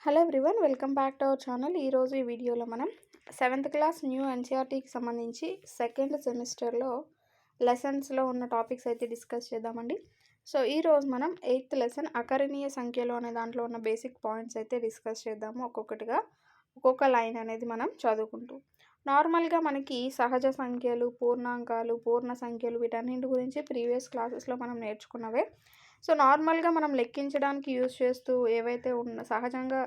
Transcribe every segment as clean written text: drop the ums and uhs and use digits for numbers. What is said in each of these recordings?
Hello everyone, welcome back to our channel. ఈరోజు ఈ వీడియోలో మనం 7th క్లాస్ న్యూ ఎన్సీఆర్టీకి సంబంధించి సెకండ్ సెమిస్టర్లో లెసన్స్లో ఉన్న టాపిక్స్ అయితే డిస్కస్ చేద్దామండి. సో ఈరోజు మనం 8th లెసన్ అకరణీయ సంఖ్యలు అనే దాంట్లో ఉన్న బేసిక్ పాయింట్స్ అయితే డిస్కస్ చేద్దాము. ఒక్కొక్కటిగా ఒక్కొక్క లైన్ అనేది మనం చదువుకుంటూ. నార్మల్గా మనకి సహజ సంఖ్యలు, పూర్ణాంకాలు, పూర్ణ సంఖ్యలు వీటన్నింటి గురించి ప్రీవియస్ క్లాసెస్లో మనం నేర్చుకున్నవే. సో నార్మల్గా మనం లెక్కించడానికి యూజ్ చేస్తూ ఏవైతే సహజంగా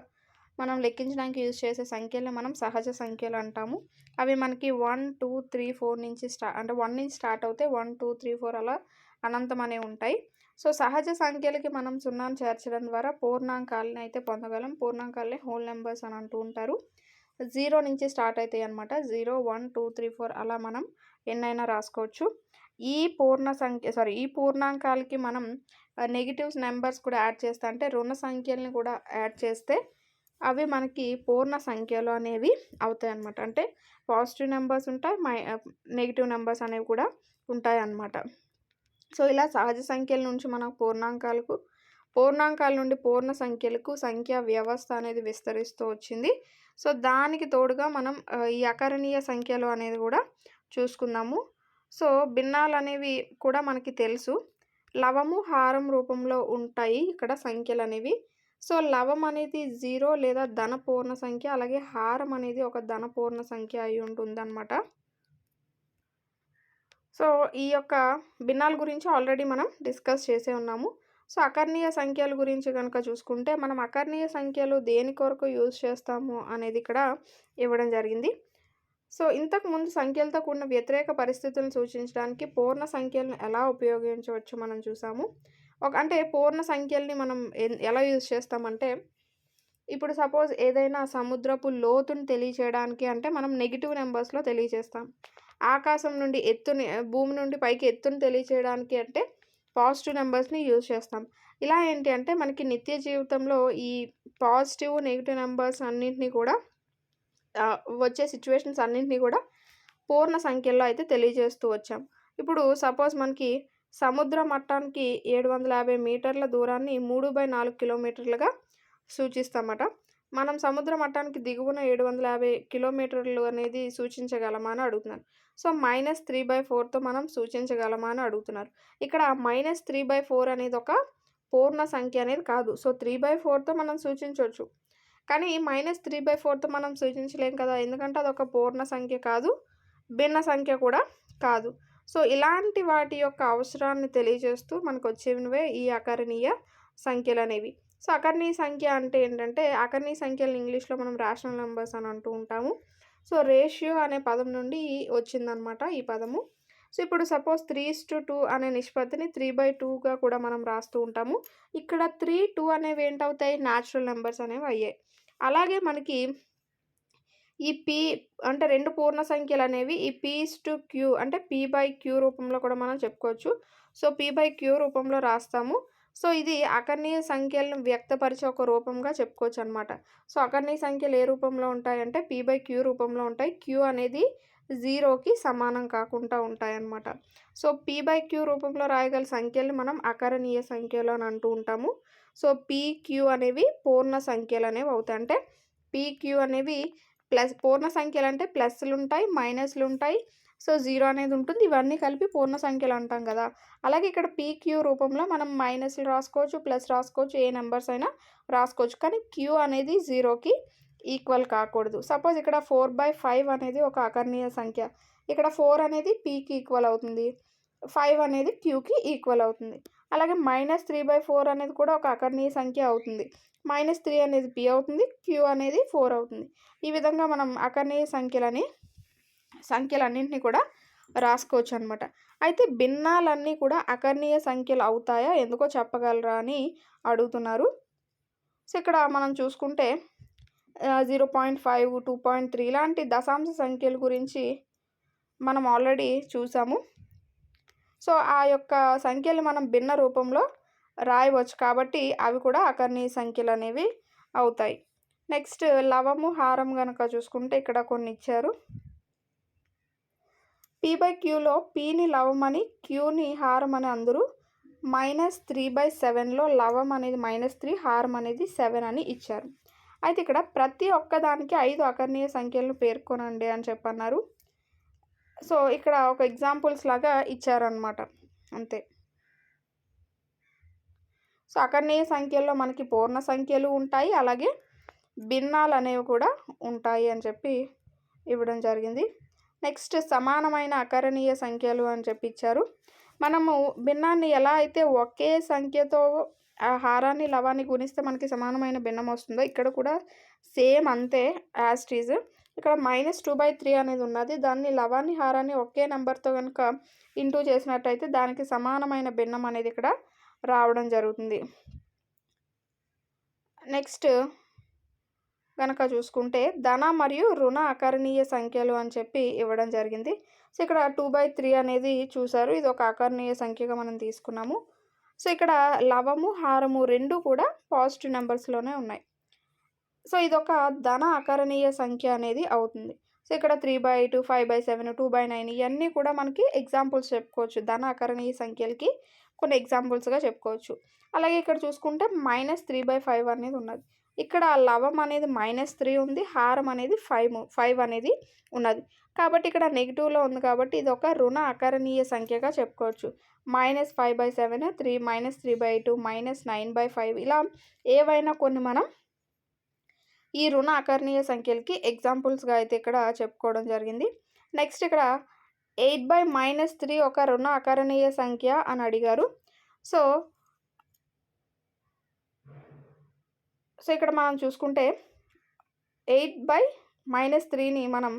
మనం లెక్కించడానికి యూజ్ చేసే సంఖ్యలు మనం సహజ సంఖ్యలు అంటాము. అవి మనకి 1, 2, 3, 4 నుంచి అంటే 1 నుంచి స్టార్ట్ అవుతాయి. 1, 2, 3, 4 అలా అనంతం అనేవి ఉంటాయి. సో సహజ సంఖ్యలకి మనం సున్నాను చేర్చడం ద్వారా పూర్ణాంకాలని అయితే పొందగలం. పూర్ణాంకాలని హోల్ నెంబర్స్ అని అంటూ ఉంటారు. 0 నుంచి స్టార్ట్ అవుతాయి అన్నమాట. 0, 1, 2, 3, 4 అలా మనం ఎన్నైనా రాసుకోవచ్చు. ఈ పూర్ణాంకాలకి మనం నెగిటివ్స్ నెంబర్స్ కూడా యాడ్ చేస్తే, అంటే రుణ సంఖ్యల్ని కూడా యాడ్ చేస్తే అవి మనకి పూర్ణ సంఖ్యలు అనేవి అవుతాయి అన్నమాట. అంటే పాజిటివ్ నెంబర్స్ ఉంటాయి, నెగిటివ్ నెంబర్స్ అనేవి కూడా ఉంటాయి అన్నమాట. సో ఇలా సహజ సంఖ్యల నుంచి మనం పూర్ణాంకాల నుండి పూర్ణ సంఖ్యలకు సంఖ్యా వ్యవస్థ అనేది విస్తరిస్తూ వచ్చింది. సో దానికి తోడుగా మనం ఈ అకరణీయ సంఖ్యలు అనేది కూడా చూసుకుందాము. సో భిన్నాలు అనేవి కూడా మనకి తెలుసు. లవము, హారం రూపంలో ఉంటాయి ఇక్కడ సంఖ్యలు అనేవి. సో లవం అనేది 0 లేదా ధన పూర్ణ సంఖ్య, అలాగే హారం అనేది ఒక ధన పూర్ణ సంఖ్య అయి ఉంటుందన్నమాట. సో ఈ యొక్క భిన్నాల గురించి ఆల్రెడీ మనం డిస్కస్ చేసే ఉన్నాము. సో అకర్ణీయ సంఖ్యల గురించి కనుక చూసుకుంటే, మనం అకర్ణీయ సంఖ్యలు దేని కొరకు యూజ్ చేస్తాము అనేది ఇక్కడ ఇవ్వడం జరిగింది. సో ఇంతకుముందు సంఖ్యలతో కూడిన వ్యతిరేక పరిస్థితులను సూచించడానికి పూర్ణ సంఖ్యలను ఎలా ఉపయోగించవచ్చు మనం చూసాము. అంటే పూర్ణ సంఖ్యల్ని మనం ఎలా యూజ్ చేస్తామంటే, ఇప్పుడు సపోజ్ ఏదైనా సముద్రపు లోతుని తెలియచేయడానికి అంటే మనం నెగిటివ్ నెంబర్స్లో తెలియజేస్తాం. ఆకాశం నుండి భూమి నుండి పైకి ఎత్తుని తెలియచేయడానికి అంటే పాజిటివ్ నెంబర్స్ని యూజ్ చేస్తాం. ఇలా ఏంటి అంటే మనకి నిత్య జీవితంలో ఈ పాజిటివ్, నెగిటివ్ నెంబర్స్ అన్నింటినీ కూడా వచ్చే సిచ్యువేషన్స్ అన్నింటినీ కూడా పూర్ణ సంఖ్యల్లో అయితే తెలియజేస్తూ వచ్చాం. ఇప్పుడు సపోజ్ మనకి సముద్ర మట్టానికి 750 మీటర్ల దూరాన్ని 3/4 కిలోమీటర్లుగా సూచిస్తామట. మనం సముద్ర మట్టానికి దిగువన 750 కిలోమీటర్లు అనేది సూచించగలమా అని అడుగుతున్నారు. సో -3/4తో మనం సూచించగలమా అని అడుగుతున్నారు. ఇక్కడ -3/4 అనేది ఒక పూర్ణ సంఖ్య అనేది కాదు. సో 3/4తో మనం సూచించవచ్చు, కానీ -3/4తో మనం సూచించలేం కదా, ఎందుకంటే అదొక పూర్ణ సంఖ్య కాదు, భిన్న సంఖ్య కూడా కాదు. సో ఇలాంటి వాటి యొక్క అవసరాన్ని తెలియజేస్తూ మనకు వచ్చేవే ఈ అకరణీయ సంఖ్యలు అనేవి. సో అకరణీయ సంఖ్య అంటే ఏంటంటే, అకరణీయ సంఖ్యలను ఇంగ్లీష్లో మనం రేషనల్ నెంబర్స్ అని అంటూ ఉంటాము. సో రేషియో అనే పదం నుండి వచ్చిందనమాట ఈ పదము. సో ఇప్పుడు సపోజ్ 3:2 అనే నిష్పత్తిని 3/2గా కూడా మనం రాస్తూ ఉంటాము. ఇక్కడ 3, 2 అనేవి ఏంటవుతాయి, న్యాచురల్ నెంబర్స్ అనేవి అయ్యాయి. అలాగే మనకి ఈ పి అంటే 2 పూర్ణ సంఖ్యలు అనేవి ఈ P/Q అంటే P/Q రూపంలో కూడా మనం చెప్పుకోవచ్చు. సో P/Q రూపంలో రాస్తాము. సో ఇది అకర్ణీయ సంఖ్యలను వ్యక్తపరిచే ఒక రూపంగా చెప్పుకోవచ్చు అనమాట. సో అకర్ణీయ సంఖ్యలు ఏ రూపంలో ఉంటాయంటే P/Q రూపంలో ఉంటాయి. Q అనేది 0కి సమానం కాకుండా ఉంటాయన్నమాట. సో P/Q రూపంలో రాయగల సంఖ్యల్ని మనం అకరణీయ సంఖ్యలు అని అంటూ ఉంటాము. సో PQ అనేవి పూర్ణ సంఖ్యలు అనేవి అవుతాయి. అంటే PQ అనేవి పూర్ణ సంఖ్యలు అంటే ప్లస్లు ఉంటాయి, మైనస్లు ఉంటాయి, సో 0 అనేది ఉంటుంది. ఇవన్నీ కలిపి పూర్ణ సంఖ్యలు అంటాం కదా. అలాగే ఇక్కడ PQ రూపంలో మనం మైనస్లు రాసుకోవచ్చు, ప్లస్ రాసుకోవచ్చు, ఏ నెంబర్స్ అయినా రాసుకోవచ్చు, కానీ Q అనేది 0కి ఈక్వల్ కాకూడదు. సపోజ్ ఇక్కడ 4/5 అనేది ఒక అకర్ణీయ సంఖ్య. ఇక్కడ 4 అనేది Pకి ఈక్వల్ అవుతుంది, 5 అనేది Qకి ఈక్వల్ అవుతుంది. అలాగే -3/4 అనేది కూడా ఒక అకర్ణీయ సంఖ్య అవుతుంది. -3 అనేది P అవుతుంది, Q అనేది 4 అవుతుంది. ఈ విధంగా మనం అకర్ణీయ సంఖ్యలన్నింటినీ కూడా రాసుకోవచ్చు అనమాట. అయితే భిన్నాలన్నీ కూడా అకర్ణీయ సంఖ్యలు అవుతాయా, ఎందుకో చెప్పగలరా అని అడుగుతున్నారు. సో ఇక్కడ మనం చూసుకుంటే 0.5, 2.3 ఇలాంటి దశాంశ సంఖ్యల గురించి మనం ఆల్రెడీ చూసాము. సో ఆ యొక్క సంఖ్యలు మనం భిన్న రూపంలో రాయవచ్చు, కాబట్టి అవి కూడా అకర్ణీయ సంఖ్యలు అనేవి అవుతాయి. నెక్స్ట్ లవము, హారం కనుక చూసుకుంటే ఇక్కడ కొన్ని ఇచ్చారు. P/Qలో Pని లవం అని, Qని హారం అని అందరూ. -3/7లో లవం అనేది -3, హారం అనేది 7 అని ఇచ్చారు. అయితే ఇక్కడ ప్రతి ఒక్కదానికి 5 అకర్ణీయ సంఖ్యలను పేర్కొనండి అని చెప్పన్నారు. సో, ఇక్కడ ఒక ఎగ్జాంపుల్స్ లాగా ఇచ్చారనమాట. అంతే. సో, అకర్ణీయ సంఖ్యల్లో మనకి పూర్ణ సంఖ్యలు ఉంటాయి. అలాగే భిన్నాలనేవి కూడా ఉంటాయి అని చెప్పి ఇవ్వడం జరిగింది. నెక్స్ట్ సమానమైన అకరణీయ సంఖ్యలు అని చెప్పి ఇచ్చారు. మనము భిన్నాన్ని ఎలా అయితే ఒకే సంఖ్యతో హారాన్ని లవాన్ని గుణిస్తే మనకి సమానమైన భిన్నం వస్తుందో ఇక్కడ కూడా సేమ్ అంతే యాజ్ ఇట్ ఈజ్. ఇక్కడ -2/3 అనేది ఉన్నది. దాన్ని లవాన్ని హారాన్ని ఒకే నెంబర్తో కనుక ఇంటూ చేసినట్టయితే దానికి సమానమైన భిన్నం అనేది ఇక్కడ రావడం జరుగుతుంది. నెక్స్ట్ గనక చూసుకుంటే ధన మరియు రుణ అకరణీయ సంఖ్యలు అని చెప్పి ఇవ్వడం జరిగింది. సో, ఇక్కడ 2/3 అనేది చూసారు. ఇది ఒక అకరణీయ సంఖ్యగా మనం తీసుకున్నాము. సో, ఇక్కడ లవము హారము రెండు కూడా పాజిటివ్ నెంబర్స్లోనే ఉన్నాయి. సో, ఇదొక ధన అకరణీయ సంఖ్య అనేది అవుతుంది. సో, ఇక్కడ 3/2, 5/7, 2/9 ఇవన్నీ కూడా మనకి ఎగ్జాంపుల్స్ చెప్పుకోవచ్చు. ధన అకరణీయ సంఖ్యలకి కొన్ని ఎగ్జాంపుల్స్గా చెప్పుకోవచ్చు. అలాగే ఇక్కడ చూసుకుంటే -3/5 అనేది ఉన్నది. ఇక్కడ లవం అనేది -3 ఉంది, హారం అనేది 5 అనేది ఉన్నది. కాబట్టి ఇక్కడ నెగిటివ్లో ఉంది కాబట్టి ఇది ఒక రుణ అకరణీయ సంఖ్యగా చెప్పుకోవచ్చు. -5/7, -3/2, -9/5 ఇలా ఏవైనా కొన్ని మనం ఈ రుణ అకరణీయ సంఖ్యలకి ఎగ్జాంపుల్స్గా అయితే ఇక్కడ చెప్పుకోవడం జరిగింది. నెక్స్ట్ ఇక్కడ 8/-3 ఒక రుణ అకరణీయ సంఖ్య అని అడిగారు. సో ఇక్కడ మనం చూసుకుంటే 8/-3ని మనం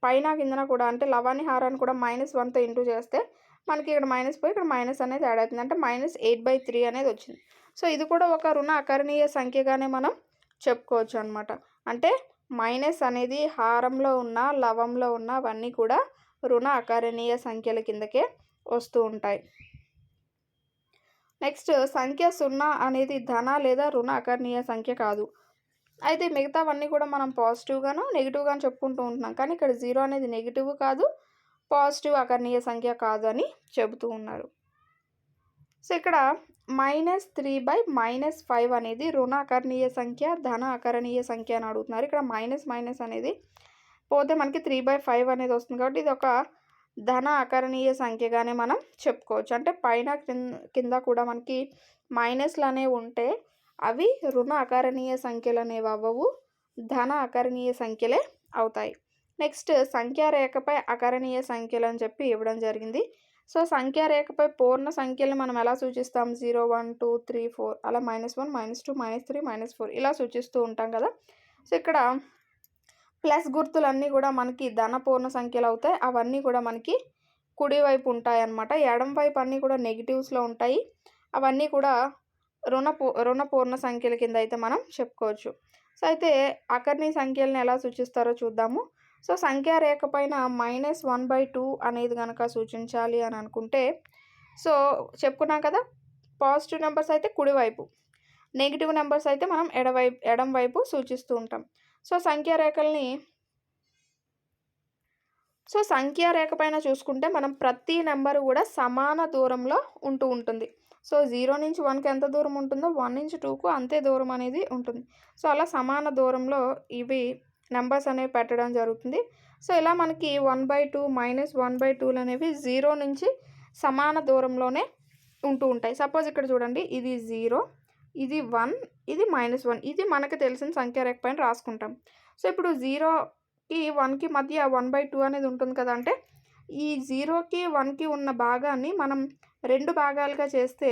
పైన కిందన కూడా అంటే లవాన్ని హారాన్ని కూడా -1తో ఇంటూ చేస్తే మనకి ఇక్కడ మైనస్ పోయి ఇక్కడ మైనస్ అనేది యాడ్ అవుతుంది. అంటే -8/3 అనేది వచ్చింది. సో ఇది కూడా ఒక రుణ అకరణీయ సంఖ్యగానే మనం చెప్పుకోవచ్చు అనమాట. అంటే మైనస్ అనేది హారంలో ఉన్న లవంలో ఉన్న అవన్నీ కూడా రుణ అకరణీయ సంఖ్యల కిందకే వస్తూ ఉంటాయి. నెక్స్ట్ సంఖ్య 0 అనేది ధన లేదా రుణ అకరణీయ సంఖ్య కాదు. అయితే మిగతావన్నీ కూడా మనం పాజిటివ్గాను నెగిటివ్గాను చెప్పుకుంటూ ఉంటున్నాం. కానీ ఇక్కడ 0 అనేది నెగిటివ్ కాదు, పాజిటివ్ అకరణీయ సంఖ్య కాదు అని చెబుతూ ఉన్నారు. సో ఇక్కడ -3/-5 అనేది రుణ అకరణీయ సంఖ్య, ధన అకరణీయ సంఖ్య అని అడుగుతున్నారు. ఇక్కడ మైనస్ అనేది పోతే మనకి 3/5 అనేది వస్తుంది. కాబట్టి ఇది ఒక ధన అకరణీయ సంఖ్యగానే మనం చెప్పుకోవచ్చు. అంటే పైన కింద కూడా మనకి మైనస్లు అనేవి ఉంటే అవి రుణ అకరణీయ సంఖ్యలు అనేవి అవ్వవు, ధన అకరణీయ సంఖ్యలే అవుతాయి. నెక్స్ట్ సంఖ్యారేఖపై అకరణీయ సంఖ్యలు అని చెప్పి ఇవ్వడం జరిగింది. సో సంఖ్యారేఖపై పూర్ణ సంఖ్యలను మనం ఎలా సూచిస్తాం? 0, 1, 2, 3, 4 అలా -1, -2, -3, -4 ఇలా సూచిస్తూ ఉంటాం కదా. సో ఇక్కడ ప్లస్ గుర్తులన్నీ కూడా మనకి ధన పూర్ణ సంఖ్యలు అవుతాయి. అవన్నీ కూడా మనకి కుడివైపు ఉంటాయి అన్నమాట. ఎడమ వైపు అన్నీ కూడా నెగిటివ్స్లో ఉంటాయి. అవన్నీ కూడా రుణ పూర్ణ సంఖ్యల కింద అయితే మనం చెప్పుకోవచ్చు. సో అయితే అకర్ణీయ సంఖ్యలను ఎలా సూచిస్తారో చూద్దాము. సో సంఖ్యారేఖ పైన -1/2 అనేది కనుక సూచించాలి అని అనుకుంటే సో చెప్పుకున్నాం కదా, పాజిటివ్ నెంబర్స్ అయితే కుడివైపు, నెగిటివ్ నెంబర్స్ అయితే మనం ఎడమ వైపు సూచిస్తూ ఉంటాం. సో సంఖ్యారేఖ పైన చూసుకుంటే మనం ప్రతి నెంబరు కూడా సమాన దూరంలో ఉంటుంది. సో 0 నుంచి 1కి ఎంత దూరం ఉంటుందో 1 నుంచి 2కు అంతే దూరం అనేది ఉంటుంది. సో అలా సమాన దూరంలో ఇవి నెంబర్స్ అనేవి పెట్టడం జరుగుతుంది. సో ఇలా మనకి 1/2 -1/2లు అనేవి 0 నుంచి సమాన దూరంలోనే ఉంటాయి. సపోజ్ ఇక్కడ చూడండి, ఇది 0, ఇది 1, ఇది -1, ఇది మనకు తెలిసిన సంఖ్యారేఖ పైన రాసుకుంటాం. సో ఇప్పుడు 0కి 1కి మధ్య 1/2 అనేది ఉంటుంది కదా. అంటే ఈ 0కి 1కి ఉన్న భాగాన్ని మనం 2 భాగాలుగా చేస్తే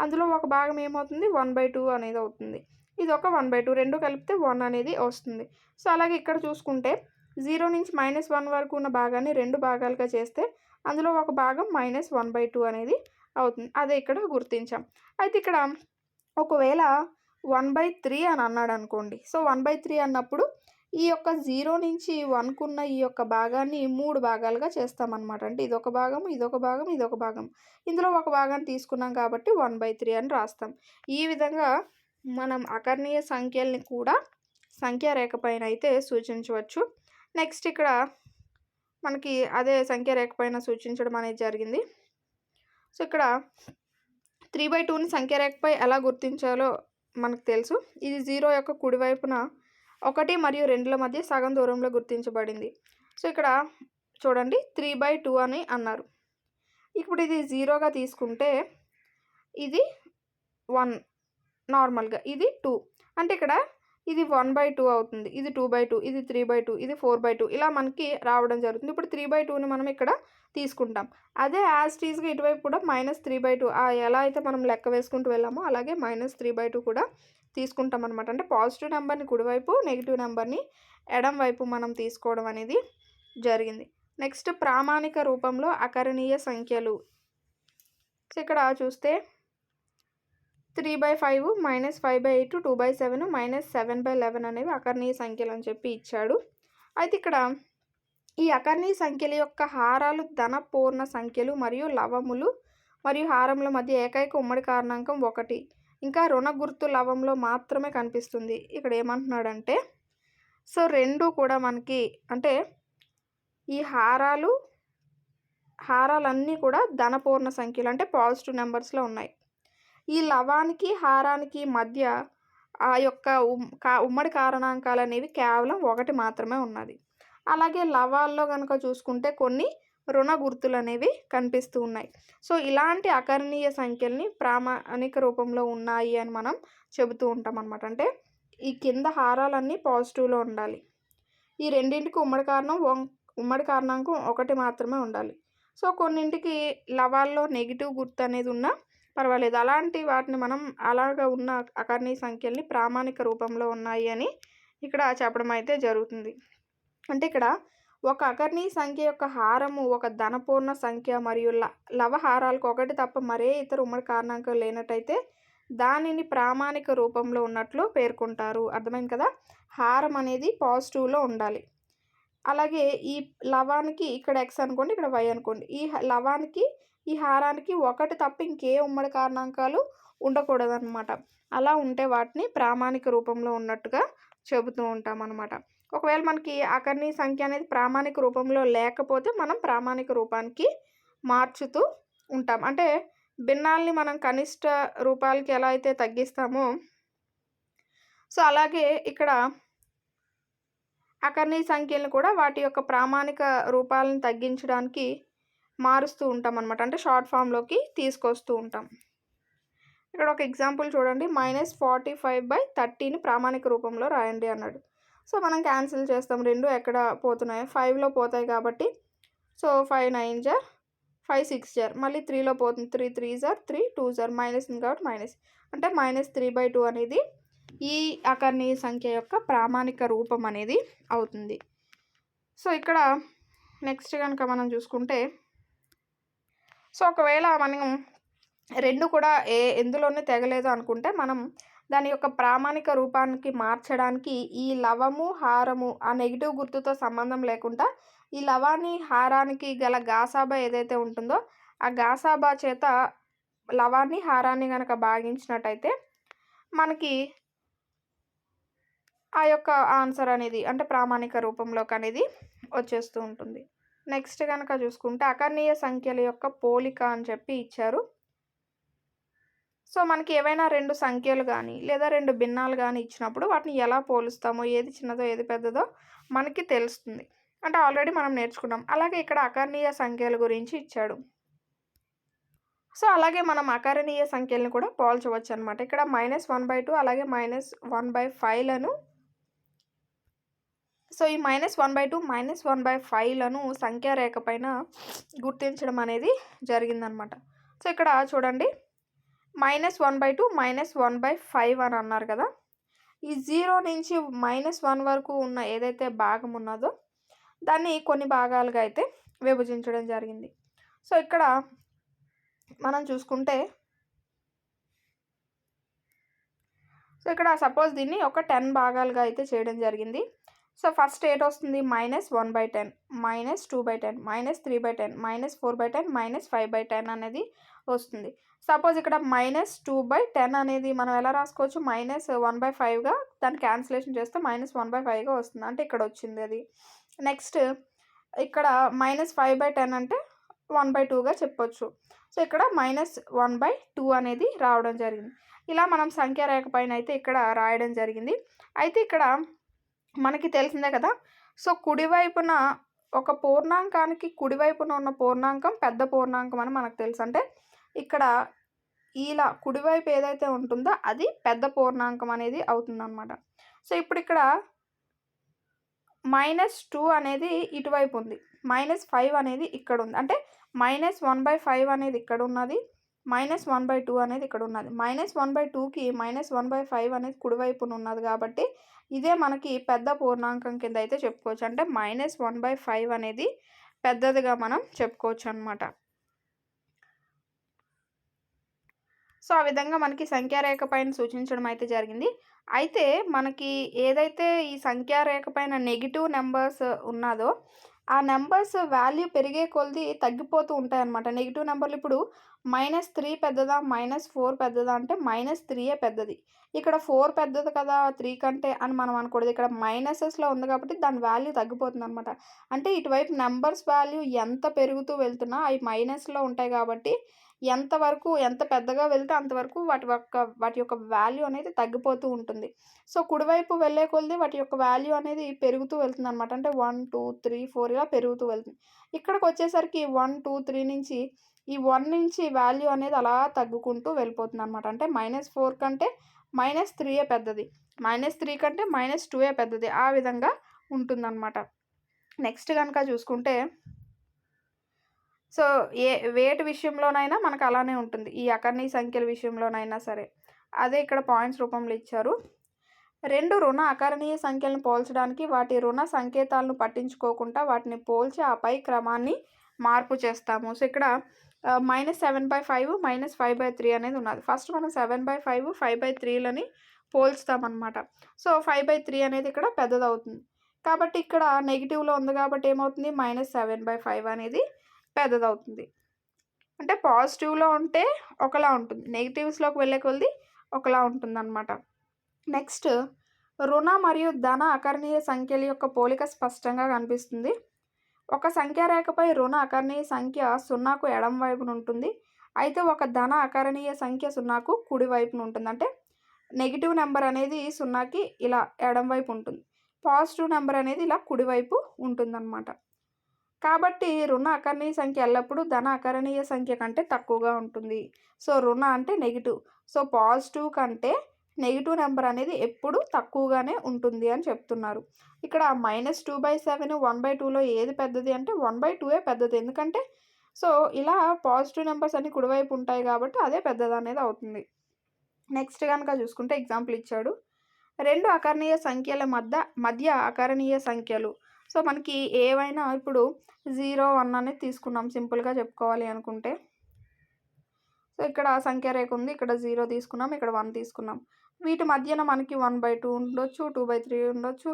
అందులో ఒక భాగం ఏమవుతుంది? 1/2 అనేది అవుతుంది. ఇది ఒక 1/2, రెండు కలిపితే 1 అనేది వస్తుంది. సో అలాగే ఇక్కడ చూసుకుంటే 0 నుంచి -1 వరకు ఉన్న భాగాన్ని 2 భాగాలుగా చేస్తే అందులో ఒక భాగం -1/2 అనేది అవుతుంది. అదే ఇక్కడ గుర్తించాం. అయితే ఇక్కడ ఒకవేళ 1/3 అని అన్నాడు అనుకోండి. సో 1/3 అన్నప్పుడు ఈ యొక్క 0 నుంచి 1కు ఉన్న ఈ యొక్క భాగాన్ని 3 భాగాలుగా చేస్తామన్నమాట. అంటే ఇదొక భాగం, ఇదొక భాగం, ఇదొక భాగం. ఇందులో ఒక భాగాన్ని తీసుకున్నాం కాబట్టి 1/3 అని రాస్తాం. ఈ విధంగా మనం అకర్ణీయ సంఖ్యల్ని కూడా సంఖ్యారేఖ పైన అయితే సూచించవచ్చు. నెక్స్ట్ ఇక్కడ మనకి అదే సంఖ్యారేఖ పైన సూచించడం అనేది జరిగింది. సో ఇక్కడ 3/2ని సంఖ్యారేఖపై ఎలా గుర్తించాలో మనకు తెలుసు. ఇది 0 యొక్క కుడివైపున 1 మరియు 2ల మధ్య సగం దూరంలో గుర్తించబడింది. సో, ఇక్కడ చూడండి 3/2 అని అన్నారు. ఇప్పుడు ఇది 0గా తీసుకుంటే ఇది 1 నార్మల్‌గా, ఇది 2 అంటే ఇక్కడ ఇది 1/2 అవుతుంది. ఇది 2/2, ఇది 3/2, ఇది 4/2 ఇలా మనకి రావడం జరుగుతుంది. ఇప్పుడు 3/2ని మనం ఇక్కడ తీసుకుంటాం. అదే యాజ్ ఇట్ ఈస్‌గా ఇటువైపు కూడా -3/2 ఎలా అయితే మనం లెక్క వేసుకుంటూ వెళ్ళామో అలాగే -3/2 కూడా తీసుకుంటాం అనమాట. అంటే పాజిటివ్ నెంబర్‌ని కుడివైపు, నెగిటివ్ నెంబర్‌ని ఎడమ వైపు మనం తీసుకోవడం అనేది జరిగింది. నెక్స్ట్ ప్రామాణిక రూపంలో అకరణీయ సంఖ్యలు. సో, ఇక్కడ చూస్తే 3/5, -5/8, 2/7, -7/11 అనేవి అకర్ణీయ సంఖ్యలు అని చెప్పి ఇచ్చాడు. అయితే ఇక్కడ ఈ అకర్ణీయ సంఖ్యల యొక్క హారాలు ధన పూర్ణ సంఖ్యలు మరియు లవములు మరియు హారముల మధ్య ఏకైక ఉమ్మడి కారణాంకం 1. ఇంకా రుణ గుర్తు లవంలో మాత్రమే కనిపిస్తుంది. ఇక్కడ ఏమంటున్నాడంటే సో 2 కూడా మనకి అంటే ఈ హారాలన్నీ కూడా ధన పూర్ణ సంఖ్యలు అంటే పాజిటివ్ నెంబర్స్‌లో ఉన్నాయి. ఈ లవానికి, హారానికి మధ్య ఆ యొక్క ఉమ్మడి కారణాంకాలు అనేవి కేవలం 1 మాత్రమే ఉన్నది. అలాగే లవాల్లో గనుక చూసుకుంటే కొన్ని రుణ గుర్తులు అనేవి కనిపిస్తూ ఉన్నాయి. సో, ఇలాంటి అకర్ణీయ సంఖ్యల్ని ప్రామాణిక రూపంలో ఉన్నాయి అని మనం చెబుతూ ఉంటాం అన్నమాట. అంటే ఈ కింద హారాలన్నీ పాజిటివ్‌లో ఉండాలి. ఈ రెండింటికి ఉమ్మడి కారణాంకం 1 మాత్రమే ఉండాలి. సో, కొన్నింటికి లవాల్లో నెగిటివ్ గుర్తు అనేది ఉన్నా పర్వాలేదు. అలాంటి వాటిని మనం అలాగా ఉన్న అకర్ణీయ సంఖ్యల్ని ప్రామాణిక రూపంలో ఉన్నాయి అని ఇక్కడ చెప్పడం అయితే జరుగుతుంది. అంటే ఇక్కడ ఒక అకర్ణీయ సంఖ్య యొక్క హారము ఒక ధనపూర్ణ సంఖ్య మరియు లవహారాలకు 1 తప్ప మరే ఇతర ఉమ్మడి కారణాంకం లేనట్టయితే దానిని ప్రామాణిక రూపంలో ఉన్నట్లు పేర్కొంటారు. అర్థమైంది కదా? హారం అనేది పాజిటివ్‌లో ఉండాలి. అలాగే ఈ లవానికి ఇక్కడ x అనుకోండి, ఇక్కడ y అనుకోండి. ఈ లవానికి, ఈ హారానికి 1 తప్ప ఇంకే ఉమ్మడి కారణాంకాలు ఉండకూడదన్నమాట. అలా ఉంటే వాటిని ప్రామాణిక రూపంలో ఉన్నట్టుగా చెబుతూ ఉంటామన్నమాట. ఒకవేళ మనకి అకర్ణీయ సంఖ్య అనేది ప్రామాణిక రూపంలో లేకపోతే మనం ప్రామాణిక రూపానికి మార్చుతూ ఉంటాం. అంటే భిన్నాల్ని మనం కనిష్ట రూపాలకి ఎలా అయితే తగ్గిస్తామో సో అలాగే ఇక్కడ అకర్ణీయ సంఖ్యలను కూడా వాటి యొక్క ప్రామాణిక రూపాలను తగ్గించడానికి మారుస్తూ ఉంటాం అన్నమాట. అంటే షార్ట్ ఫామ్‌లోకి తీసుకొస్తూ ఉంటాం. ఇక్కడ ఒక ఎగ్జాంపుల్ చూడండి. -45/30ని ప్రామాణిక రూపంలో రాయండి అన్నాడు. సో మనం క్యాన్సిల్ చేస్తాం. 2 ఎక్కడ పోతున్నాయి? 5లో పోతాయి కాబట్టి సో 5 9 జార్ 5 6 జార్ మళ్ళీ 3లో పోతుంది. 3 3 జార్ 3 2 జార్ మైనస్ ఉంది కాబట్టి మైనస్. అంటే -3/2 అనేది ఈ అకర్ణీయ సంఖ్య యొక్క ప్రామాణిక రూపం అనేది అవుతుంది. సో ఇక్కడ నెక్స్ట్ కనుక మనం చూసుకుంటే సో ఒకవేళ మనం 2 కూడా ఎందులోనే తెగలేదు అనుకుంటే మనం దాని యొక్క ప్రామాణిక రూపానికి మార్చడానికి ఈ లవము, హారము ఆ నెగిటివ్ గుర్తుతో సంబంధం లేకుండా ఈ లవాన్ని, హారానికి గల గాసాబా ఏదైతే ఉంటుందో ఆ గాసాబా చేత లవాన్ని, హారాన్ని గనక భాగించినట్టయితే మనకి ఆ యొక్క ఆన్సర్ అనేది అంటే ప్రామాణిక రూపంలోకి అనేది వచ్చేస్తూ ఉంటుంది. నెక్స్ట్ కనుక చూసుకుంటే అకర్ణీయ సంఖ్యల యొక్క పోలిక అని చెప్పి ఇచ్చారు. సో మనకి ఏవైనా 2 సంఖ్యలు కానీ లేదా 2 భిన్నాలు కానీ ఇచ్చినప్పుడు వాటిని ఎలా పోలుస్తామో, ఏది చిన్నదో ఏది పెద్దదో మనకి తెలుస్తుంది. అంటే ఆల్రెడీ మనం నేర్చుకున్నాం. అలాగే ఇక్కడ అకర్ణీయ సంఖ్యల గురించి ఇచ్చాడు. సో అలాగే మనం అకరణీయ సంఖ్యలను కూడా పోల్చవచ్చు అనమాట. ఇక్కడ -1/2 అలాగే -1/5లను సో ఈ -1/2 -1/5లను సంఖ్యారేఖ పైన గుర్తించడం అనేది జరిగిందనమాట. సో ఇక్కడ చూడండి -1/2 -1/5 అని అన్నారు కదా. ఈ 0 నుంచి -1 వరకు ఉన్న ఏదైతే భాగం ఉన్నదో దాన్ని కొన్ని భాగాలుగా అయితే విభజించడం జరిగింది. సో ఇక్కడ మనం చూసుకుంటే సో ఇక్కడ సపోజ్ దీన్ని ఒక 10 భాగాలుగా అయితే చేయడం జరిగింది. సో ఫస్ట్ ఏటొస్తుంది -1/10, -2/10, -3/10, -4/10, -5/10 అనేది వస్తుంది. సపోజ్ ఇక్కడ -2/10 అనేది మనం ఎలా రాసుకోవచ్చు? -1/5గా దాన్ని క్యాన్సిలేషన్ చేస్తే -1/5గా వస్తుంది. అంటే ఇక్కడ వచ్చింది అది. నెక్స్ట్ ఇక్కడ -5/10 అంటే 1/2గా చెప్పొచ్చు. సో ఇక్కడ -1/2 అనేది రావడం జరిగింది. ఇలా మనం సంఖ్యారేఖ పైన అయితే ఇక్కడ రాయడం జరిగింది. అయితే ఇక్కడ మనకి తెలిసిందే కదా! సో, కుడివైపున ఒక పూర్ణాంకానికి కుడివైపున ఉన్న పూర్ణాంకం పెద్ద పూర్ణాంకం అని మనకు తెలుసు. అంటే ఇక్కడ ఇలా కుడివైపు ఏదైతే ఉంటుందో అది పెద్ద పూర్ణాంకం అనేది అవుతుందనమాట. సో, ఇప్పుడు ఇక్కడ -2 అనేది ఇటువైపు ఉంది. -5 అనేది ఇక్కడ ఉంది. అంటే -1/5 అనేది ఇక్కడ ఉన్నది. -1/2 అనేది ఇక్కడ ఉన్నది. -1/2కి -1/5 అనేది కుడివైపున ఉన్నది కాబట్టి ఇదే మనకి పెద్ద పూర్ణాంకం కింద అయితే చెప్పుకోవచ్చు. అంటే -1/5 అనేది పెద్దదిగా మనం చెప్పుకోవచ్చు అనమాట. సో, ఆ విధంగా మనకి సంఖ్యారేఖ పైన సూచించడం అయితే జరిగింది. అయితే మనకి ఏదైతే ఈ సంఖ్యారేఖ పైన నెగెటివ్ నంబర్స్ ఉన్నదో, ఆ నంబర్స్ వాల్యూ పెరిగే కొలది తగ్గిపోతూ ఉంటాయన్నమాట. నెగెటివ్ నంబర్లు ఇప్పుడు -3 పెద్దదా? -4 పెద్దదా? అంటే -3 పెద్దది. ఇక్కడ 4 పెద్దది కదా 3 కంటే అని మనం అనకూడదు. ఇక్కడ మైనసెస్‌లో ఉంది కాబట్టి దాని వాల్యూ తగ్గిపోతుందనమాట. అంటే ఇటువైపు నంబర్స్ వాల్యూ ఎంత పెరుగుతూ వెళ్తున్నా అవి మైనస్‌లో ఉంటాయి కాబట్టి ఎంత పెద్దగా వెళ్తే అంతవరకు వాటి యొక్క వాల్యూ అనేది తగ్గిపోతూ ఉంటుంది. సో, కుడివైపు వెళ్ళే కొలది వాటి యొక్క వాల్యూ అనేది పెరుగుతూ వెళ్తుందనమాట. అంటే 1, 2, 3, 4 ఇలా పెరుగుతూ వెళ్తుంది. ఇక్కడికొచ్చేసరికి 1, 2, 3 నుంచి ఈ 1 నుంచి వాల్యూ అనేది అలా తగ్గుకుంటూ వెళ్ళిపోతుందనమాట. అంటే -4 కంటే -3 పెద్దది. -3 కంటే -2 పెద్దది. ఆ విధంగా ఉంటుందనమాట. నెక్స్ట్ గనక చూసుకుంటే సో, వేటి విషయంలోనైనా మనకు అలానే ఉంటుంది. ఈ అకర్ణీయ సంఖ్యల విషయంలోనైనా సరే. అదే ఇక్కడ పాయింట్స్ రూపంలో ఇచ్చారు. 2 రుణ అకరణీయ సంఖ్యలను పోల్చడానికి వాటి రుణ సంకేతాలను పట్టించుకోకుండా వాటిని పోల్చి ఆపై క్రమాన్ని మార్పు చేస్తాము. సో, ఇక్కడ -7/5 -5/3 అనేది ఉన్నది. ఫస్ట్ మనం 7/5, 5/3లని పోల్చుతామన్నమాట. సో, 5/3 అనేది ఇక్కడ పెద్దదవుతుంది. కాబట్టి ఇక్కడ నెగెటివ్‌లో ఉంది కాబట్టి ఏమవుతుంది -7/5 అనేది పెద్దదవుతుంది. అంటే పాజిటివ్‌లో ఉంటే ఒకలా ఉంటుంది. నెగెటివ్స్‌లోకి వెళ్ళే కొలది ఒకలా ఉంటుందన్నమాట. నెక్స్ట్ రుణ మరియు ధన అకర్ణీయ సంఖ్యల యొక్క పోలిక స్పష్టంగా కనిపిస్తుంది. ఒక సంఖ్యారేఖపై రుణ అకర్ణీయ సంఖ్య 0కు ఎడమ వైపున ఉంటుంది. అయితే ఒక ధన అకరణీయ సంఖ్య 0కు కుడి వైపున ఉంటుంది. అంటే నెగెటివ్ నెంబర్ అనేది 0కి ఇలా ఎడమ వైపు ఉంటుంది. పాజిటివ్ నెంబర్ అనేది ఇలా కుడివైపు ఉంటుందన్నమాట. కాబట్టి రుణ అకర్ణీయ సంఖ్య ఎల్లప్పుడూ ధన అకరణీయ సంఖ్య కంటే తక్కువగా ఉంటుంది. సో, రుణ అంటే నెగెటివ్. సో, పాజిటివ్ కంటే నెగెటివ్ నెంబర్ అనేది ఎప్పుడు తక్కువగానే ఉంటుంది అని చెప్తున్నారు. ఇక్కడ -2/7, 1/2లో ఏది పెద్దది అంటే 1/2 పెద్దది. ఎందుకంటే సో, ఇలా పాజిటివ్ నెంబర్స్ అన్నీ కుడివైపు ఉంటాయి కాబట్టి అదే పెద్దదనేది అవుతుంది. నెక్స్ట్ గనక చూసుకుంటే ఎగ్జాంపుల్ ఇచ్చాడు. 2 అకర్ణీయ సంఖ్యల మధ్య అకరణీయ సంఖ్యలు. సో, మనకి ఏవైనా ఇప్పుడు 0, 1 అనేది తీసుకున్నాం సింపుల్‌గా చెప్పుకోవాలి అనుకుంటే. సో, ఇక్కడ సంఖ్యారేఖ ఉంది. ఇక్కడ 0 తీసుకున్నాం. ఇక్కడ 1 తీసుకున్నాం. వీటి మధ్యన మనకి 1/2 ఉండొచ్చు, 2/3 ఉండొచ్చు.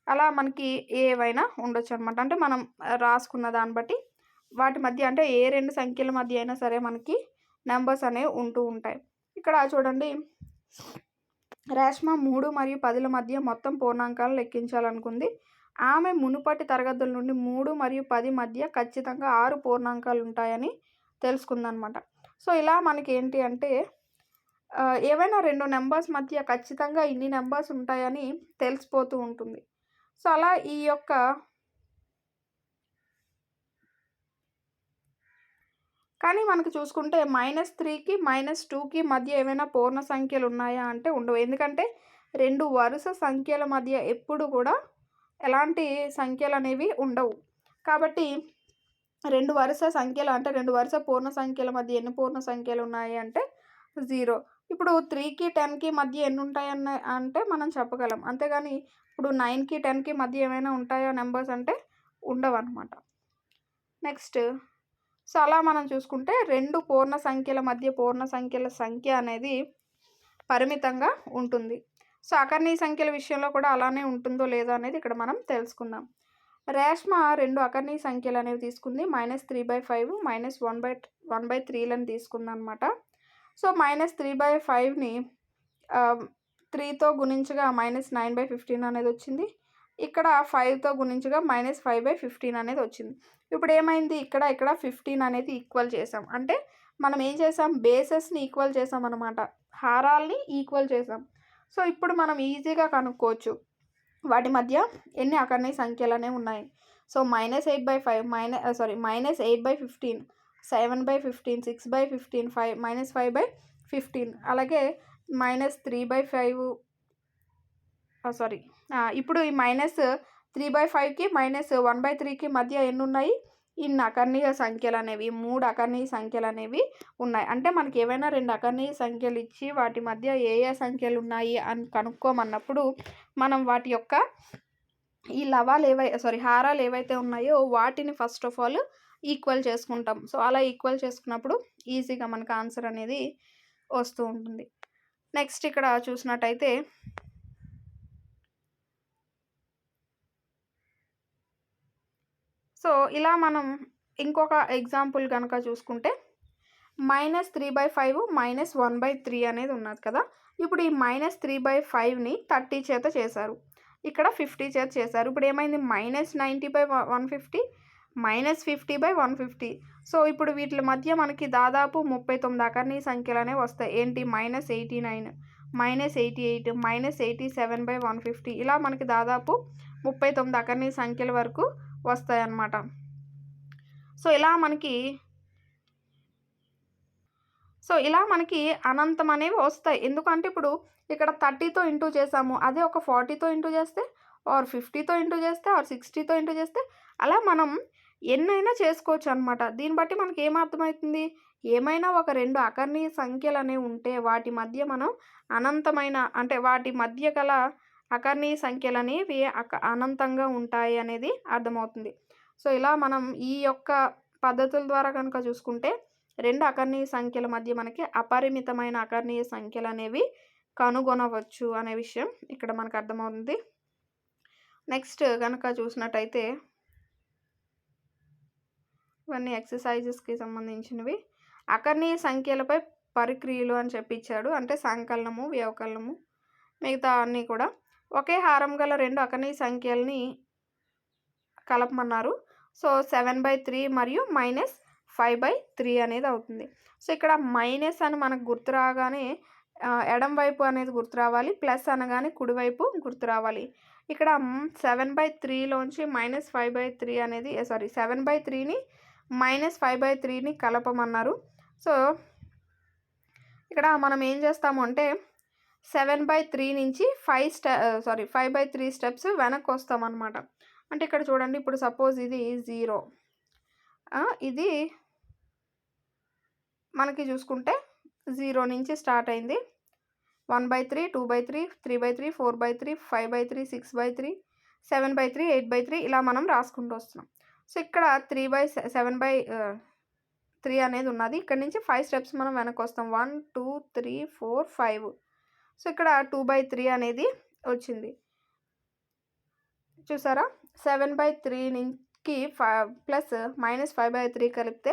అలా మనకి ఏవైనా ఉండొచ్చనమాట. అంటే మనం రాసుకున్న దాన్ని బట్టి వాటి మధ్య అంటే ఏ 2 సంఖ్యల మధ్య అయినా సరే మనకి నంబర్స్ అనేవి ఉంటూ ఉంటాయి. ఇక్కడ చూడండి రేష్మ 3 మరియు 10ల మధ్య మొత్తం పూర్ణాంకాలను లెక్కించాలనుకుంది. ఆమె మునుపటి తరగతుల నుండి 3 మరియు 10 మధ్య ఖచ్చితంగా 6 పూర్ణాంకాలు ఉంటాయని తెలుసుకుందనమాట. సో, ఇలా మనకేంటి అంటే ఏవైనా 2 నంబర్స్ మధ్య ఖచ్చితంగా ఇన్ని నంబర్స్ ఉంటాయని తెలిసిపోతూ ఉంటుంది. సో, అలా ఈ యొక్క కానీ మనకు చూసుకుంటే -3కి -2కి మధ్య ఏమైనా పూర్ణ సంఖ్యలు ఉన్నాయా అంటే ఉండవు. ఎందుకంటే 2 వరుస సంఖ్యల మధ్య ఎప్పుడు కూడా ఎలాంటి సంఖ్యలనేవి ఉండవు. కాబట్టి 2 వరుస సంఖ్యలు అంటే 2 వరుస పూర్ణ సంఖ్యల మధ్య ఎన్ని పూర్ణ సంఖ్యలు ఉన్నాయి అంటే 0. ఇప్పుడు 3కి 10కి మధ్య ఎన్ని ఉంటాయన్న అంటే మనం చెప్పగలం. అంతేగాని ఇప్పుడు 9కి 10కి మధ్య ఏమైనా ఉంటాయా నంబర్స్ అంటే ఉండవన్నమాట. నెక్స్ట్ సో, అలా మనం చూసుకుంటే 2 పూర్ణ సంఖ్యల మధ్య పూర్ణ సంఖ్యల సంఖ్య అనేది పరిమితంగా ఉంటుంది. సో, అకర్ణీయ సంఖ్యల విషయంలో కూడా అలానే ఉంటుందో లేదో అనేది ఇక్కడ మనం తెలుసుకుందాం. రేష్మ 2 అకర్ణీయ సంఖ్యలు అనేవి తీసుకుంది. -3/5, -1/3లను తీసుకుందనమాట. సో, -3/5ని 3తో గుణించగా -9/15 అనేది వచ్చింది. ఇక్కడ 5తో గుణించగా -5/15 అనేది వచ్చింది. ఇప్పుడు ఏమైంది ఇక్కడ 15 అనేది ఈక్వల్ చేసాం. అంటే మనం ఏం చేసాం బేసెస్‌ని ఈక్వల్ చేసామన్నమాట. హారాల్ని ఈక్వల్ చేసాం. సో ఇప్పుడు మనం ఈజీగా కనుక్కోవచ్చు వాటి మధ్య ఎన్ని అకర్ణీయ సంఖ్యలు అనేవి ఉన్నాయి. సో -8/5 -8/15, 7/15, 6/15, 5-5/15, అలాగే -3/5. ఇప్పుడు ఈ -3/5కి -1/3కి మధ్య ఎన్ని ఉన్నాయి? ఇన్ని అకర్ణీయ సంఖ్యలు అనేవి 3 అకర్ణీయ సంఖ్యలు అనేవి ఉన్నాయి. అంటే మనకి ఏవైనా 2 అకర్ణీయ సంఖ్యలు ఇచ్చి వాటి మధ్య ఏ సంఖ్యలు ఉన్నాయి అని కనుక్కోమన్నప్పుడు మనం వాటి యొక్క ఈ హారాలు ఏవైతే ఉన్నాయో వాటిని ఫస్ట్ ఆఫ్ ఆల్ ఈక్వల్ చేసుకుంటాం. సో అలా ఈక్వల్ చేసుకున్నప్పుడు ఈజీగా మనకు ఆన్సర్ అనేది వస్తూ ఉంటుంది. నెక్స్ట్ ఇక్కడ చూసినట్టయితే సో ఇలా మనం ఇంకొక ఎగ్జాంపుల్ కనుక చూసుకుంటే -3/5 -1/3 అనేది ఉన్నది కదా. ఇప్పుడు ఈ -3/5ని 30 చేత చేశారు, ఇక్కడ 50 చేత చేశారు. ఇప్పుడు ఏమైంది? -90/150 -50/150. సో ఇప్పుడు వీటి మధ్య మనకి దాదాపు 39 అకర్ణీయ సంఖ్యలు అనేవి వస్తాయి. ఏంటి? -89, -88, -87/150. ఇలా మనకి దాదాపు 39 అకర్ణీయ సంఖ్యల వరకు వస్తాయి అన్నమాట. సో ఇలా మనకి అనంతం అనేవి వస్తాయి. ఎందుకంటే ఇప్పుడు ఇక్కడ 30తో ఇంటూ చేసాము, అదే ఒక 40తో ఇంటూ చేస్తే, ఆర్ 50తో ఇంటూ చేస్తే, ఆర్ 60తో ఇంటూ చేస్తే, అలా మనం ఎన్నైనా చేసుకోవచ్చు అనమాట. దీన్ని బట్టి మనకి ఏమర్థమవుతుంది? ఏమైనా ఒక 2 అకర్ణీయ సంఖ్యలు అనేవి ఉంటే వాటి మధ్య మనం అనంతమైన అంటే వాటి మధ్య గల అకర్ణీయ సంఖ్యలు అనేవి అనంతంగా ఉంటాయి అనేది అర్థమవుతుంది. సో ఇలా మనం ఈ యొక్క పద్ధతుల ద్వారా కనుక చూసుకుంటే 2 అకర్ణీయ సంఖ్యల మధ్య మనకి అపరిమితమైన అకర్ణీయ సంఖ్యలు అనేవి కనుగొనవచ్చు అనే విషయం ఇక్కడ మనకు అర్థమవుతుంది. నెక్స్ట్ కనుక చూసినట్టయితే ఇవన్నీ ఎక్సర్సైజెస్కి సంబంధించినవి. అకర్ణీయ సంఖ్యలపై పరిక్రియలు అని చెప్పిచ్చాడు, అంటే సంకలనము, వ్యవకలనము, మిగతా అన్నీ కూడా. ఒకే హారం గల 2 అకర్ణీయ సంఖ్యల్ని కలపమన్నారు. సో 7/3 మరియు -5/3 అనేది అవుతుంది. సో ఇక్కడ మైనస్ అని మనకు గుర్తు రాగానే ఎడం వైపు అనేది గుర్తు రావాలి, ప్లస్ అనగానే కుడివైపు గుర్తు రావాలి. ఇక్కడ 7/3లోంచి -5/3 అనేది 7/3ని -5/3ని కలపమన్నారు. సో ఇక్కడ మనం ఏం చేస్తాము అంటే 7/3 నుంచి 5/3 స్టెప్స్ వెనక్కి వస్తామన్నమాట. అంటే ఇక్కడ చూడండి, ఇప్పుడు సపోజ్ ఇది 0, ఇది మనకి చూసుకుంటే 0 నుంచి స్టార్ట్ అయింది. 1/3, 2/3, 3/3, 4/3, 5/3, 6/3, 7/3, 8/3 ఇలా మనం రాసుకుంటూ వస్తున్నాం. సో ఇక్కడ 7/3 అనేది ఉన్నది. ఇక్కడ నుంచి 5 స్టెప్స్ మనం వెనక్కి వస్తాం. 1, 2, 3, 4, 5. సో ఇక్కడ 2/3 అనేది వచ్చింది. చూసారా? 7/3కి ప్లస్ -5/3 కలిపితే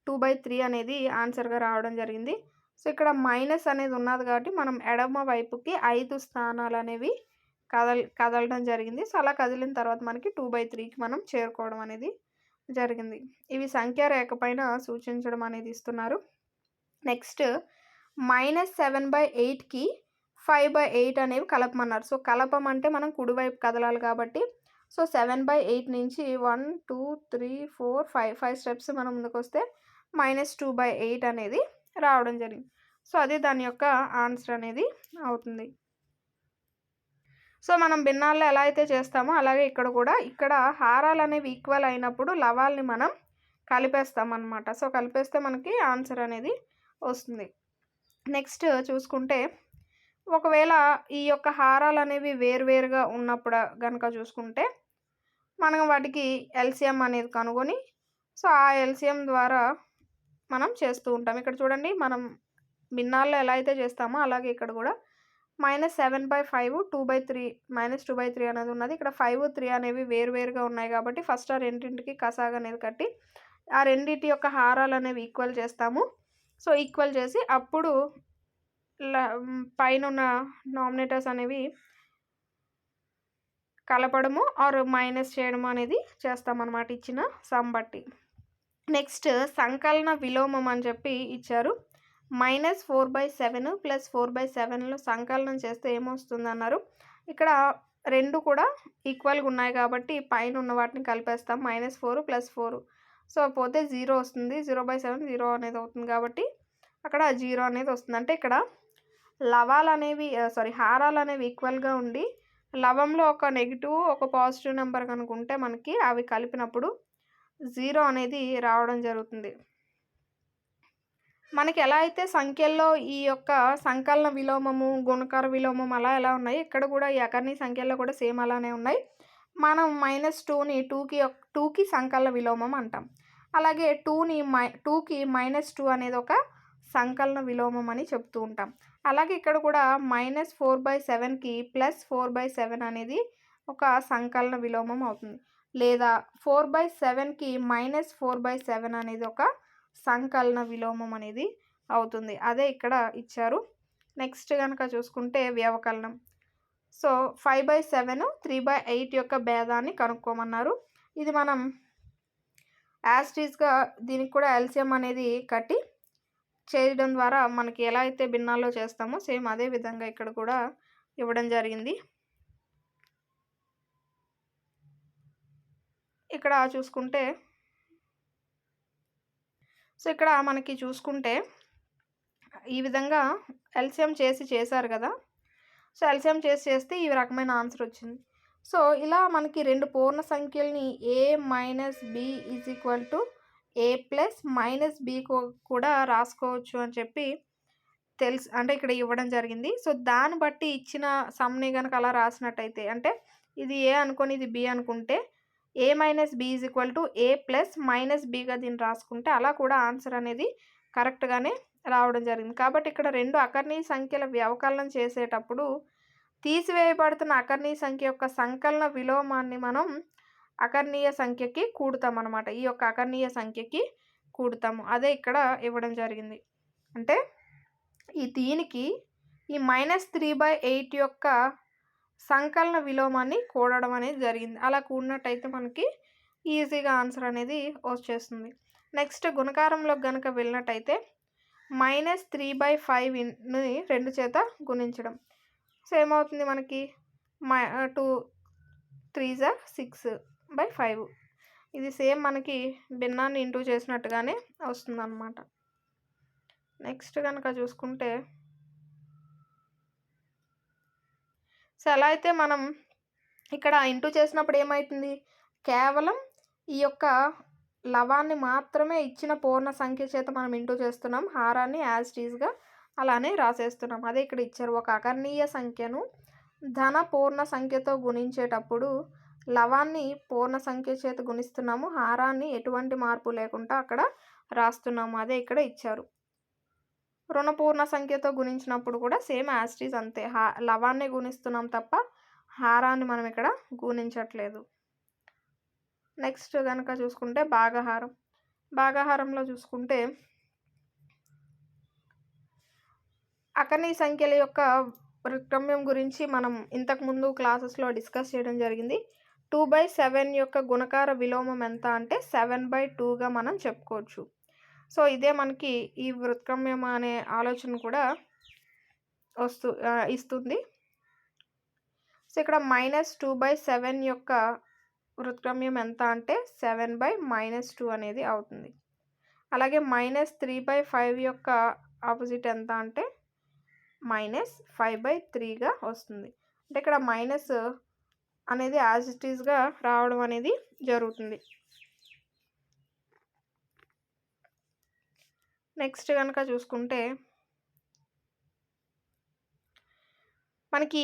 2/3 అనేది ఆన్సర్గా రావడం జరిగింది. సో ఇక్కడ మైనస్ అనేది ఉన్నది కాబట్టి మనం ఎడమ వైపుకి 5 స్థానాలు అనేవి కదలడం జరిగింది. సో అలా కదిలిన తర్వాత మనకి 2/3కి మనం చేరుకోవడం అనేది జరిగింది. ఇవి సంఖ్యా రేఖ పైన సూచించడం అనేది ఇస్తున్నారు. నెక్స్ట్ -7/8కి 5/8 అనేవి కలపమన్నారు. సో కలపమంటే మనం కుడివైపు కదలాలి కాబట్టి సో 7/8 నుంచి 1, 2, 3, 4, 5 స్టెప్స్ మనం ముందుకు వస్తే -2/8 అనేది రావడం జరిగింది. సో అది దాని యొక్క ఆన్సర్ అనేది అవుతుంది. సో మనం భిన్నాల్లో ఎలా అయితే చేస్తామో అలాగే ఇక్కడ కూడా హారాలు అనేవి ఈక్వల్ అయినప్పుడు లవాల్ని మనం కలిపేస్తామన్నమాట. సో కలిపేస్తే మనకి ఆన్సర్ అనేది వస్తుంది. నెక్స్ట్ చూసుకుంటే ఒకవేళ ఈ యొక్క హారాలు అనేవి వేరువేరుగా ఉన్నప్పుడు కనుక చూసుకుంటే మనం వాటికి ఎల్సిఎం అనేది కనుగొని సో ఆ ఎల్సిఎం ద్వారా మనం చేస్తూ ఉంటాం. ఇక్కడ చూడండి, మనం భిన్నాల్లో ఎలా అయితే చేస్తామో అలాగే ఇక్కడ కూడా -7/5 -2/3 అనేది ఉన్నది. ఇక్కడ 5, 3 అనేవి వేరువేరుగా ఉన్నాయి కాబట్టి ఫస్ట్ ఆ రెండింటికి కసాగ్ అనేది కట్టి ఆ రెండింటి యొక్క హారాలు అనేవి ఈక్వల్ చేస్తాము. సో ఈక్వల్ చేసి అప్పుడు పైన ఉన్న నామినేటర్స్ అనేవి కలపడము ఆర్ మైనస్ చేయడము అనేది చేస్తామన్నమాట ఇచ్చిన సమ్ బట్టి. నెక్స్ట్ సంకలన విలోమం అని చెప్పి ఇచ్చారు. -4/7 + 4/7లో సంకలనం చేస్తే ఏమొస్తుందన్నారు? ఇక్కడ 2 కూడా ఈక్వల్‌గా ఉన్నాయి కాబట్టి పైన ఉన్న వాటిని కలిపేస్తాం. -4 + 4 సో, పోతే 0 వస్తుంది. 0/7 0 అనేది అవుతుంది కాబట్టి అక్కడ 0 అనేది వస్తుంది. అంటే ఇక్కడ హారాలనేవి ఈక్వల్‌గా ఉండి లవంలో ఒక నెగెటివ్, ఒక పాజిటివ్ నంబర్ గనుక ఉంటే మనకి అవి కలిపినప్పుడు 0 అనేది రావడం జరుగుతుంది. మనకి ఎలా అయితే సంఖ్యల్లో ఈ యొక్క సంకలన విలోమము, గుణకార విలోమం ఎలా ఉన్నాయి, ఇక్కడ కూడా ఈ అకర్ణీయ సంఖ్యల్లో కూడా సేమ్ అలానే ఉన్నాయి. మనం -2ని 2కి సంకలన విలోమం అంటాం. అలాగే 2కి -2 అనేది ఒక సంకలన విలోమం అని చెప్తూ ఉంటాం. అలాగే ఇక్కడ కూడా -4/7కి +4/7 అనేది ఒక సంకలన విలోమం అవుతుంది. లేదా 4/7కి -4/7 అనేది ఒక సంకలన విలోమం అనేది అవుతుంది. అదే ఇక్కడ ఇచ్చారు. నెక్స్ట్ గనక చూసుకుంటే వ్యవకలనం. సో, 5/7, 3/8 యొక్క భేదాన్ని కనుక్కోమన్నారు. ఇది మనం యాజ్ ఇట్ ఈస్‌గా దీనికి కూడా ఎల్‌సీఎం అనేది కట్టి చేయడం ద్వారా మనకి ఎలా అయితే భిన్నాల్లో చేస్తామో సేమ్ అదే విధంగా ఇక్కడ కూడా ఇవ్వడం జరిగింది. ఇక్కడ చూసుకుంటే ఇక్కడ మనకి చూసుకుంటే ఈ విధంగా ఎల్‌సీఎం చేశారు కదా! సో, ఎల్‌సీఎం చేస్తే ఈ రకమైన ఆన్సర్ వచ్చింది. సో, ఇలా మనకి 2 పూర్ణ సంఖ్యల్ని a - b = a + -b కూడా రాసుకోవచ్చు అని చెప్పి అంటే ఇక్కడ ఇవ్వడం జరిగింది. సో, దాన్ని బట్టి ఇచ్చిన సమ్‌ని గనక అలా రాసినట్టయితే అంటే ఇది a అనుకోని ఇది b అనుకుంటే a - b = a + -bగా దీన్ని రాసుకుంటే అలా కూడా ఆన్సర్ అనేది కరెక్ట్‌గానే రావడం జరిగింది. కాబట్టి ఇక్కడ 2 అకర్ణీయ సంఖ్యల వ్యవకలనం చేసేటప్పుడు తీసివేయబడుతున్న అకర్ణీయ సంఖ్య యొక్క సంకలన విలోమాన్ని మనం అకర్ణీయ సంఖ్యకి కూడుతామన్నమాట. ఈ యొక్క అకర్ణీయ సంఖ్యకి కూడుతాము. అదే ఇక్కడ ఇవ్వడం జరిగింది. అంటే దీనికి ఈ -3/8 యొక్క సంకలన విలోమాన్ని కూడడం అనేది జరిగింది. అలా కూడినట్టయితే మనకి ఈజీగా ఆన్సర్ అనేది వచ్చేస్తుంది. నెక్స్ట్ గుణకారంలోకి గనక వెళ్ళినట్టయితే -3/5ని 2 చేత గుణించడం. సో, ఏమవుతుంది మనకి 2 3 6/5 ఇది సేమ్ మనకి భిన్నాన్ని ఇంటూ చేసినట్టుగానే వస్తుందన్నమాట. నెక్స్ట్ గనక చూసుకుంటే సో, ఎలా అయితే మనం ఇక్కడ ఇంటూ చేసినప్పుడు ఏమైతుంది, కేవలం ఈ యొక్క లవాన్ని మాత్రమే ఇచ్చిన పూర్ణ సంఖ్య చేత మనం ఇంటూ చేస్తున్నాం. హారాన్ని యాజ్ ఇట్ ఈస్‌గా అలానే రాసేస్తున్నాం. అదే ఇక్కడ ఇచ్చారు. ఒక అకర్ణీయ సంఖ్యను ధన పూర్ణ సంఖ్యతో గుణించేటప్పుడు లవాన్ని పూర్ణ సంఖ్య చేత గుణిస్తున్నాము. హారాన్ని ఎటువంటి మార్పు లేకుండా అక్కడ రాస్తున్నాము. అదే ఇక్కడ ఇచ్చారు. రుణపూర్ణ సంఖ్యతో గుణించినప్పుడు కూడా సేమ్ యాజ్ ఇట్ ఈజ్ అంతే. లవాన్ని గుణిస్తున్నాం తప్ప హారాన్ని మనం ఇక్కడ గుణించట్లేదు. నెక్స్ట్ గనక చూసుకుంటే భాగహారం. భాగహారంలో చూసుకుంటే అకర్ణీయ సంఖ్యల యొక్క వృత్క్రమ్యం గురించి మనం ఇంతకుముందు క్లాసెస్లో డిస్కస్ చేయడం జరిగింది. 2/7 యొక్క గుణకార విలోమం ఎంత అంటే 7/2గా మనం చెప్పుకోవచ్చు. సో, ఇదే మనకి ఈ వృత్క్రమ్యం అనే ఆలోచన కూడా ఇస్తుంది. సో, ఇక్కడ -2/7 యొక్క వృత్క్రమ్యం ఎంత అంటే 7/-2 అనేది అవుతుంది. అలాగే -3/5 యొక్క ఆపోజిట్ ఎంత అంటే -5/3గా వస్తుంది. అంటే ఇక్కడ మైనస్ అనేది యాజ్ ఇట్ ఈస్‌గా రావడం అనేది జరుగుతుంది. నెక్స్ట్ గనక చూసుకుంటే మనకి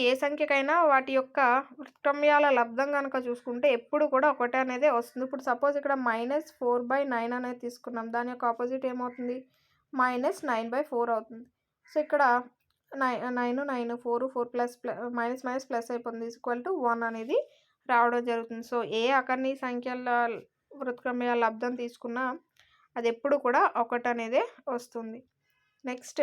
ఏ సంఖ్యకైనా వాటి యొక్క వృత్క్రమ్యాల లబ్ధం గనక చూసుకుంటే ఎప్పుడు కూడా ఒకటే అనేది వస్తుంది. ఇప్పుడు సపోజ్ ఇక్కడ -4/9 అనేది తీసుకున్నాం. దాని యొక్క ఆపోజిట్ ఏమవుతుంది, -9/4 అవుతుంది. సో, ఇక్కడ 9 4 ప్లస్ ప్లస్ అయిపోతుంది =1 అనేది రావడం జరుగుతుంది. సో, ఏ అకర్ణీయ సంఖ్యల వృత్క్రమ్యాల లబ్ధం తీసుకున్నా అది ఎప్పుడు కూడా ఒకటనేదే వస్తుంది. నెక్స్ట్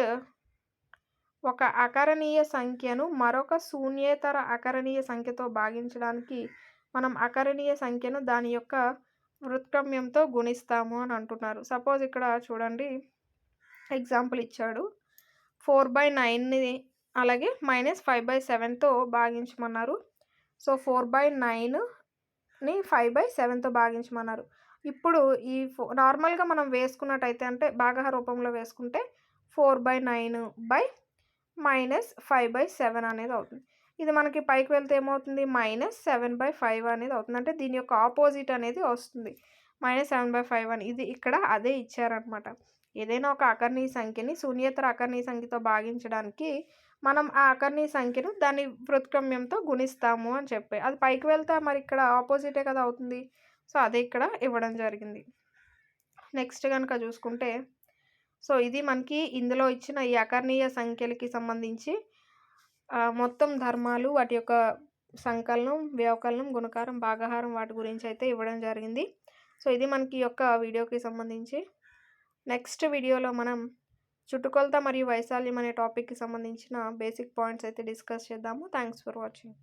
ఒక అకరణీయ సంఖ్యను మరొక శూన్యేతర అకరణీయ సంఖ్యతో భాగించడానికి మనం అకరణీయ సంఖ్యను దాని యొక్క వృత్క్రమ్యంతో గుణిస్తాము అని అంటున్నారు. సపోజ్ ఇక్కడ చూడండి ఎగ్జాంపుల్ ఇచ్చాడు. 4/9ని అలాగే -5/7తో భాగించమన్నారు. సో, 4/9ని 5/7తో భాగించమన్నారు. ఇప్పుడు ఈ నార్మల్‌గా మనం వేసుకున్నట్టయితే అంటే భాగహార రూపంలో వేసుకుంటే 4/9 బై -5/7 అనేది అవుతుంది. ఇది మనకి పైకి వెళ్తే ఏమవుతుంది? -7/5 అనేది అవుతుంది. అంటే దీని యొక్క ఆపోజిట్ అనేది వస్తుంది. -7/5 అని. ఇది ఇక్కడ అదే ఇచ్చారనమాట. ఏదైనా ఒక అకర్ణీయ సంఖ్యని శూన్యేతర అకర్ణీయ సంఖ్యతో భాగించడానికి మనం ఆ అకర్ణీయ సంఖ్యను దాని వ్యుత్క్రమ్యంతో గుణిస్తాము అని చెప్పి. అది పైకి వెళ్తే మరి ఇక్కడ ఆపోజిటే కదా అవుతుంది. సో, అదే ఇక్కడ ఇవ్వడం జరిగింది. నెక్స్ట్ గనుక చూసుకుంటే, సో, ఇది మనకి ఇందులో ఇచ్చిన ఈ అకర్ణీయ సంఖ్యలకి సంబంధించి మొత్తం ధర్మాలు, వాటి యొక్క సంకలనం, వ్యవకలనం, గుణకారం, భాగాహారం వాటి గురించయితే ఇవ్వడం జరిగింది. సో, ఇది మనకి ఈ యొక్క వీడియోకి సంబంధించి. నెక్స్ట్ వీడియోలో మనం చుట్టుకొలత మరియు వైశాల్యం అనే టాపిక్‌కి సంబంధించిన బేసిక్ పాయింట్స్ అయితే డిస్కస్ చేద్దాము. Thanks for watching.